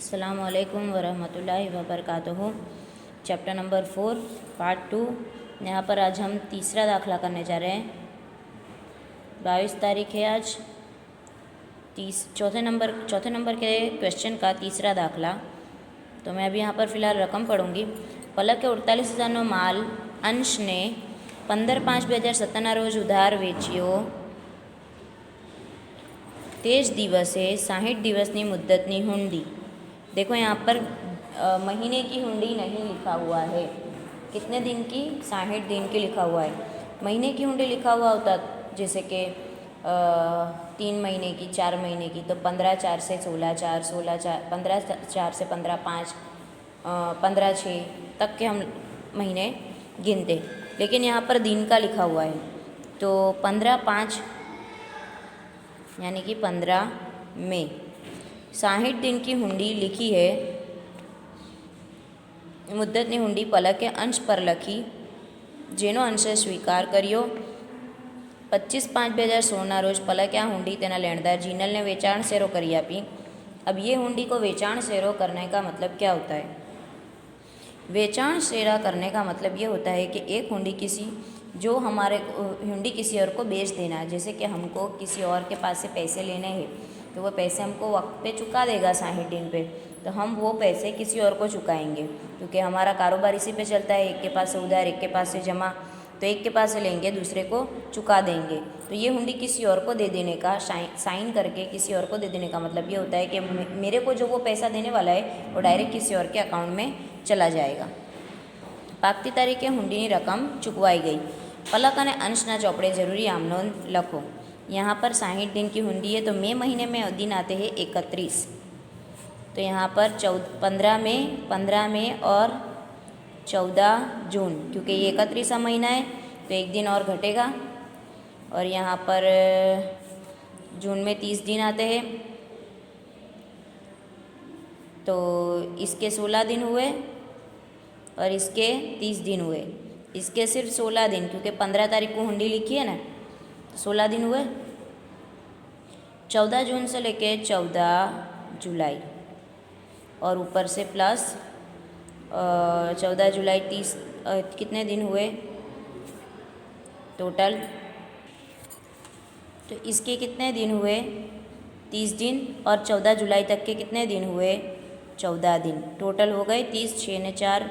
अस्सलामुअलैकुम वरहमतुल्लाहि वबरकातुहू। Chapter number 4 part 2। यहाँ पर आज हम तीसरा दाखला करने जा रहे हैं। 22 तारीख है आज। चौथे नंबर के क्वेश्चन का तीसरा दाखला। तो मैं अभी यहाँ पर फ़िलहाल रकम पढ़ूँगी। पलक के 48,000નો માલ અંશને 15/5/2017ના રોજ ઉધાર વેચ્યો। તે જ દિવસે 60 દિવસની મુદ્દતની હુંડી। देखो यहाँ पर महीने की हुंडी नहीं लिखा हुआ है। कितने दिन की? 60 दिन की लिखा हुआ है। महीने की हुंडी लिखा हुआ होता जैसे कि 3 महीने की, 4 महीने की, तो 15/4 से 16/4, 16/4, 15/4 से 15/5, 15/6 तक के हम महीने गिनते। लेकिन यहाँ पर दिन का लिखा हुआ है, तो 15/5 यानी कि 15 मई 60 दिन की हुंडी लिखी है। मुद्दतनी हुंडी पलके अंश पर लखी, जेनो अंशे स्वीकार कर्यो। 25/5/2016ના રોજ પલકે આ हुंडी तेना लेणदार जीनल ने वेचाण शेरो करी आपी। अब ये हुंडी को वेचाण शेरो करने का मतलब क्या होता है? वेचाण शेरा करने का मतलब ये होता है कि एक हुंडी जो हमारे हुंडी किसी और को बेच देना। जैसे कि हमको किसी और के पास से पैसे लेने हैं, तो वो पैसे हमको वक्त पे चुका देगा 60 दिन पे, तो हम वो पैसे किसी और को चुकाएंगे, क्योंकि हमारा कारोबार इसी पे चलता है। एक के पास से उधार, एक के पास से जमा, तो एक के पास से लेंगे, दूसरे को चुका देंगे। तो ये हुंडी किसी और को दे देने का, साइन करके किसी और को दे देने का मतलब ये होता है कि मेरे को जो वो पैसा देने वाला है वो डायरेक्ट किसी और के अकाउंट में चला जाएगा। पाकती तारीखे हुंडीनी रकम चूकवाई गई। पलक અને अंशना ચોપड़े जरूरी आम नोंध लखो। यहाँ पर 60 दिन की हुंडी है, तो मई महीने में दिन आते हैं 31। तो यहाँ पर 15 मई और 14 जून, क्योंकि ये 31वां महीना है तो एक दिन और घटेगा। और यहाँ पर जून में 30 दिन आते हैं, तो इसके 16 दिन हुए और इसके 30 दिन हुए। इसके सिर्फ 16 दिन, क्योंकि 15 तारीख को हुंडी लिखी है ना, 16 दिन हुए। 14 जून से लेके 14 जुलाई और ऊपर से प्लस 14 जुलाई 30, कितने दिन हुए टोटल? तो इसके कितने दिन हुए? 30 दिन। और 14 जुलाई तक के कितने दिन हुए? 14 दिन। टोटल हो गए 30, 6 ने 4,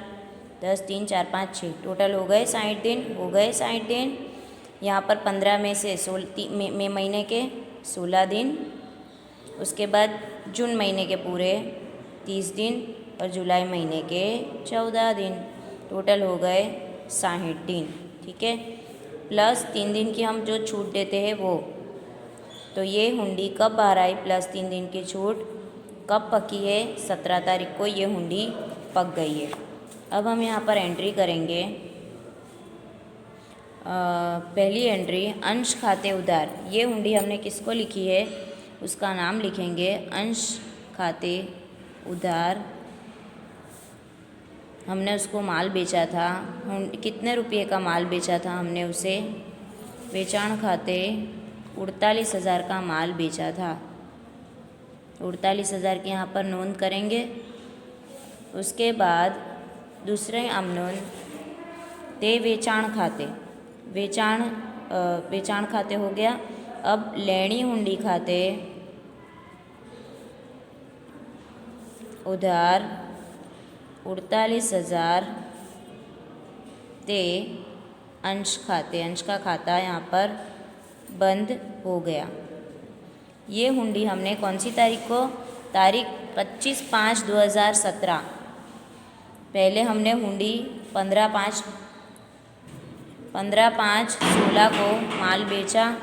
10, 3, 4, 5, 6, टोटल हो गए 60 दिन। हो गए 60 दिन। यहाँ पर 15 में से मई महीने के 16 दिन, उसके बाद जून महीने के पूरे 30 दिन और जुलाई महीने के 14 दिन, टोटल हो गए 60 दिन। ठीक है, प्लस 3 दिन की हम जो छूट देते हैं वो। तो ये हुंडी कब बाहर आई? प्लस 3 दिन की छूट कब पकी है? 17 तारीख को ये हुंडी पक गई है। अब हम यहाँ पर एंट्री करेंगे। पहली एंट्री, अंश खाते उधार। ये हुंडी हमने किसको लिखी है उसका नाम लिखेंगे, अंश खाते उधार। हमने उसको माल बेचा था, कितने रुपये का माल बेचा था हमने उसे? वेचाण खाते 48,000 का माल बेचा था। 48,000 की यहाँ पर नोंद करेंगे। उसके बाद दूसरे आम नोंध, ते वेचाण खाते। वेचाण खाते हो गया। अब लेणी हुंडी खाते उधार 48,000 ते अंश खाते। अंश का खाता यहाँ पर बंद हो गया। ये हुंडी हमने कौन सी तारीख को? तारीख 25/5/2017। पहले हमने हुंडी 15/5/16 को माल बेचा।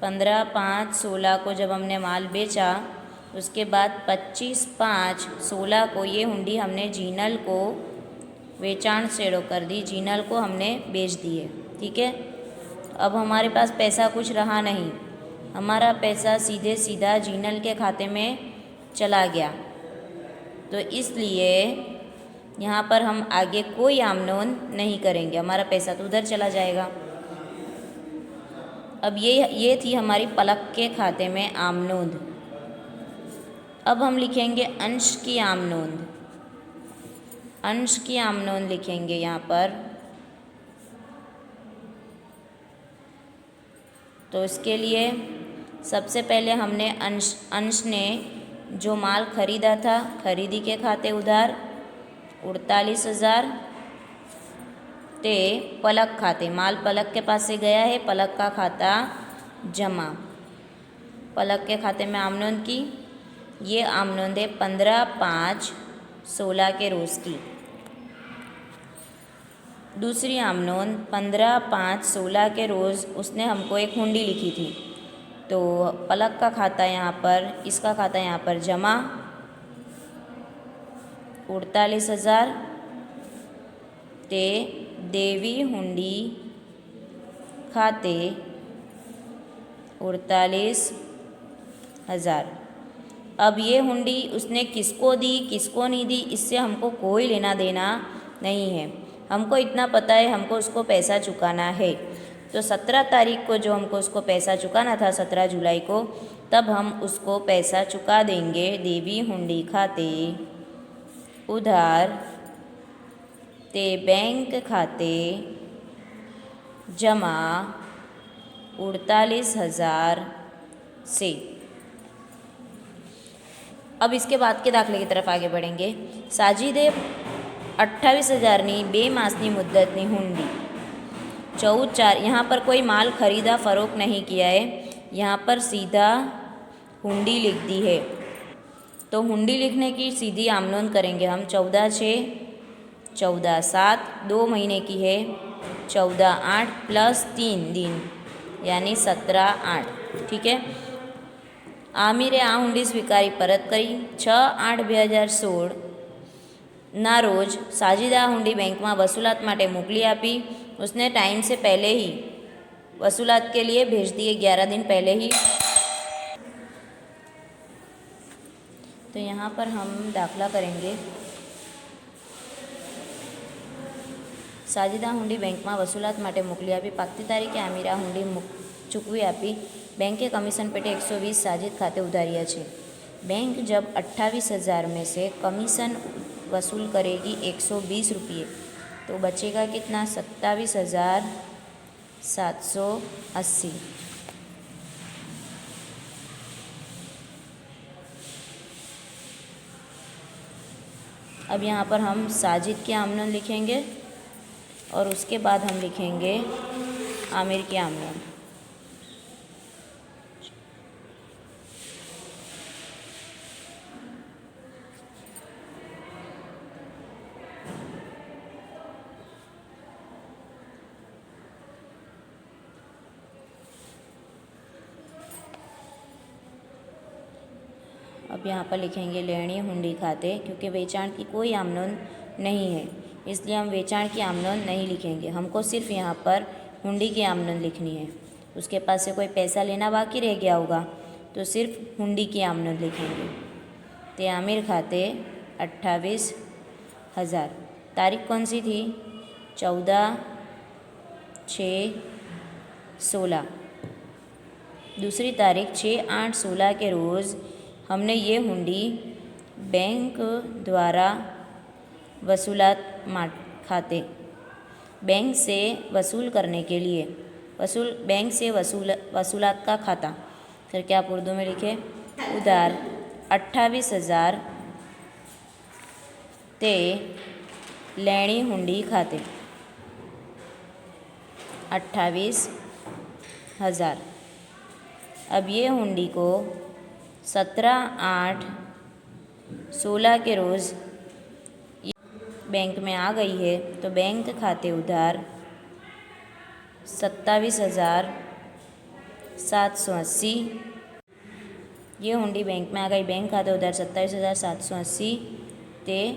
15/5/16 को जब हमने माल बेचा, उसके बाद 25/5/16 को ये हुंडी हमने जीनल को वेचाण शेरो कर दी। जीनल को हमने बेच दिए। ठीक है, अब हमारे पास पैसा कुछ रहा नहीं, हमारा पैसा सीधे सीधा जीनल के खाते में चला गया। तो इसलिए यहाँ पर हम आगे कोई आम नोंद नहीं करेंगे, हमारा पैसा तो उधर चला जाएगा। अब ये थी हमारी पलक के खाते में आम नोंद। अब हम लिखेंगे अंश की आम नोंद। अंश की आम नोंद लिखेंगे यहाँ पर। तो इसके लिए सबसे पहले हमने अंश ने जो माल खरीदा था, खरीदी के खाते उधार 48,000 ते पलक खाते, माल पलक के पास से गया है, पलक का खाता जमा। पलक के खाते में आम नोंद की, ये आम नोंद है 15/5/16 के रोज़ की। दूसरी आम नोंद 15/5/16 के रोज़ उसने हमको एक हुंडी लिखी थी। तो पलक का खाता यहाँ पर, इसका खाता यहाँ पर जमा 48,000 ते देवी हुंडी खाते 48,000। अब ये हुंडी उसने किसको दी, किसको नहीं दी, इससे हमको कोई लेना देना नहीं है। हमको इतना पता है हमको उसको पैसा चुकाना है। तो 17 तारीख को जो हमको उसको पैसा चुकाना था, 17 जुलाई को, तब हम उसको पैसा चुका देंगे देवी हुंडी खाते उधार ते बैंक खाते जमा 48,000 से। अब इसके बाद के दाखले की तरफ आगे बढ़ेंगे। साजिदे 28,000 बेमासनी मुद्दतनी हुंडी 14/4। यहाँ पर कोई माल खरीदा फरोख्त नहीं किया है, यहाँ पर सीधा हुंडी लिख दी है। तो हुंडी लिखने की सीधी आम नोंद करेंगे हम। 14/6 14/7 2 महीने की है, 14/8 प्लस 3 दिन यानी 17/8। ठीक है। આમિરે આ હુંડી સ્વીકારી પરત કરી। 6/8/2016 ના રોજ સાजिदा हुंडी बैंक में वसूलात माटे मोकली आपी। उसने टाइम से पहले ही वसूलात के लिए भेज दिए, 11 दिन पहले ही। तो यहाँ पर हम दाखला करेंगे। साजिदा हुंडी बैंक में वसूलात माटे मोकली आपी। पाकती तारीखे आमिरे आ हुंडी चूकवी आपी। बैंक कमीशन पेटे 120 साजिद खाते उधारिया है। बैंक जब 28,000 में से कमीशन वसूल करेगी 120 रुपये, तो बचेगा कितना? 27,780। अब यहाँ पर हम साजिद की आम नोंद लिखेंगे और उसके बाद हम लिखेंगे आमिर की आम नोंद। अब यहाँ पर लिखेंगे लेनी हुंडी खाते, क्योंकि वेचाण की कोई आम नोंद नहीं है, इसलिए हम वेचाण की आम नोंद नहीं लिखेंगे। हमको सिर्फ यहाँ पर हुंडी की आम नोंद लिखनी है। उसके पास से कोई पैसा लेना बाकी रह गया होगा, तो सिर्फ हुंडी की आम नोंद लिखेंगे। ते आमिर खाते 28,000। तारीख कौन सी थी? 14/6/16। दूसरी तारीख 6/8/16 के रोज़ हमने ये हुंडी बैंक द्वारा वसूलात खाते, बैंक से वसूल करने के लिए, बैंक से वसूलात का खाता करके आप उर्दू में लिखे। उधार 28,000 ते लेनी हुंडी खाते 28,000। अब ये हुंडी को 17/8/16 के रोज़ बैंक में आ गई है, तो बैंक खाते उधार 27,780। ये हुंडी बैंक में आ गई, बैंक खाते उधार 27,780 ते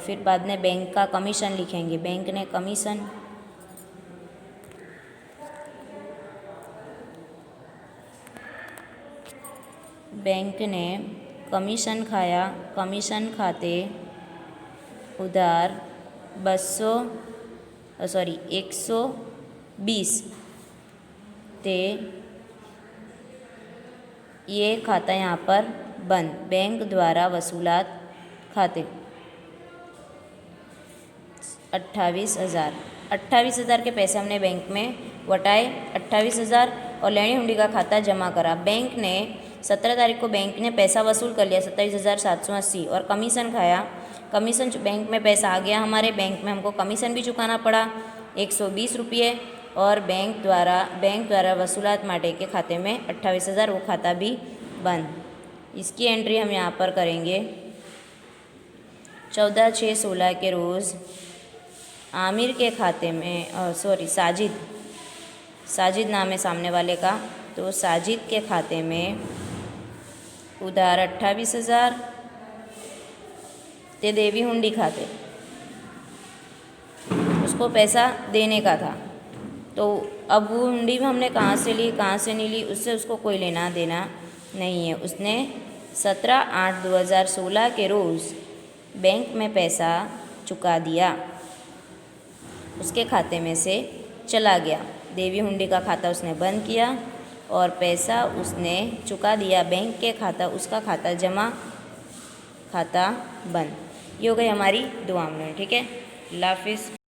फिर बाद में बैंक का कमीशन लिखेंगे। बैंक ने कमीशन खाया। कमीशन खाते उधार 120 ते ये खाता यहाँ पर बंद। बैंक द्वारा वसूलात खाते 28,000 के पैसे हमने बैंक में वटाए 28,000 और लेनी हुंडी का खाता जमा करा। बैंक ने 17 तारीख को बैंक ने पैसा वसूल कर लिया 27,780 और कमीशन खाया। कमीशन बैंक में पैसा आ गया हमारे बैंक में, हमको कमीशन भी चुकाना पड़ा 120 रुपये और बैंक द्वारा वसूलात माटे के खाते में 28,000, वो खाता भी बंद। इसकी एंट्री हम यहाँ पर करेंगे। 14/6/16 के रोज़ आमिर के खाते में साजिद नाम है सामने वाले का, तो साजिद के खाते में उधार 28,000 ते देवी हुंडी खाते, उसको पैसा देने का था। तो अब वो हुंडी में हमने कहाँ से नहीं ली, उससे उसको कोई लेना देना नहीं है। उसने 17/8/2016 के रोज़ बैंक में पैसा चुका दिया, उसके खाते में से चला गया। देवी हुंडी का खाता उसने बंद किया और पैसा उसने चुका दिया बैंक के खाता, उसका खाता जमा, खाता बंद। ये हो गई हमारी 2 आमदनी। ठीक है, अल्लाह हाफिज़।